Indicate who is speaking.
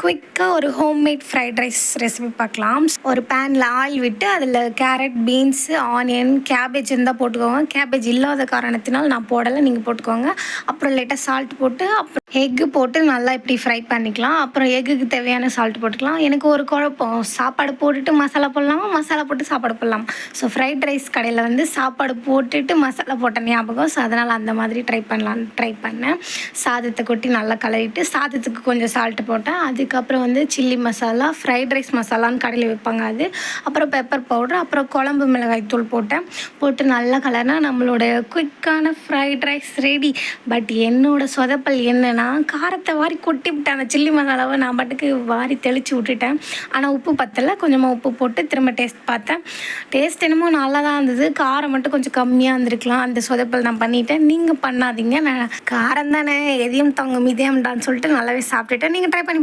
Speaker 1: குயிக்காக ஒரு homemade fried rice recipe பார்க்கலாம். ஒரு பேனில் ஆயில் விட்டு அதில் கேரட், பீன்ஸு, ஆனியன், கேபேஜ் இருந்தால் போட்டுக்கோங்க. கேபேஜ் இல்லாத காரணத்தினால் நான் போடலை, நீங்கள் போட்டுக்கோங்க. அப்புறம் லைட்டாக சால்ட் போட்டு அப்புறம் எக்கு போட்டு நல்லா இப்படி ஃப்ரை பண்ணிக்கலாம். அப்புறம் எக்குக்கு தேவையான சால்ட் போட்டுக்கலாம். எனக்கு ஒரு குழப்பம், சாப்பாடு போட்டுட்டு மசாலா போடலாமா, மசாலா போட்டு சாப்பாடு போடலாம். ஸோ ஃப்ரைட் ரைஸ் கடையில் வந்து சாப்பாடு போட்டுட்டு மசாலா போட்ட ஞாபகம். ஸோ அதனால் அந்த மாதிரி ட்ரை பண்ணேன். சாதத்தை கொட்டி நல்லா கலரிட்டு சாதத்துக்கு கொஞ்சம் சால்ட்டு போட்டேன். அதுக்கப்புறம் வந்து சில்லி மசாலா, ஃப்ரைட் ரைஸ் மசாலான்னு கடையில் விற்பாங்க அது. அப்புறம் பெப்பர் பவுடர், அப்புறம் குழம்பு மிளகாய் தூள் போட்டு நல்லா கலர்னா நம்மளோட குயிக்கான ஃப்ரைட் ரைஸ் ரெடி. பட் என்னோட சொதப்பல் என்னென்னா, காரத்தை வாரி கொட்டி விட்டேன். அந்த சில்லி மசாலாவை நான் பாட்டுக்கு வாரி தெளித்து விட்டுட்டேன். ஆனால் உப்பு பத்தலை. கொஞ்சமாக உப்பு போட்டு திரும்ப டேஸ்ட் பார்த்தேன். டேஸ்ட் என்னமோ நல்லா தான் இருந்தது, காரம் மட்டும் கொஞ்சம் கம்மியாக இருந்திருக்கலாம். அந்த சொதப்பல் நான் பண்ணிட்டேன். நீங்கள் பண்ணாதீங்க. நான் காரம் தானே எதையும் தாங்க மிதயம்டான்னு சொல்லிட்டு நல்லாவே சாப்பிட்டுட்டேன். நீங்கள் ட்ரை பண்ணி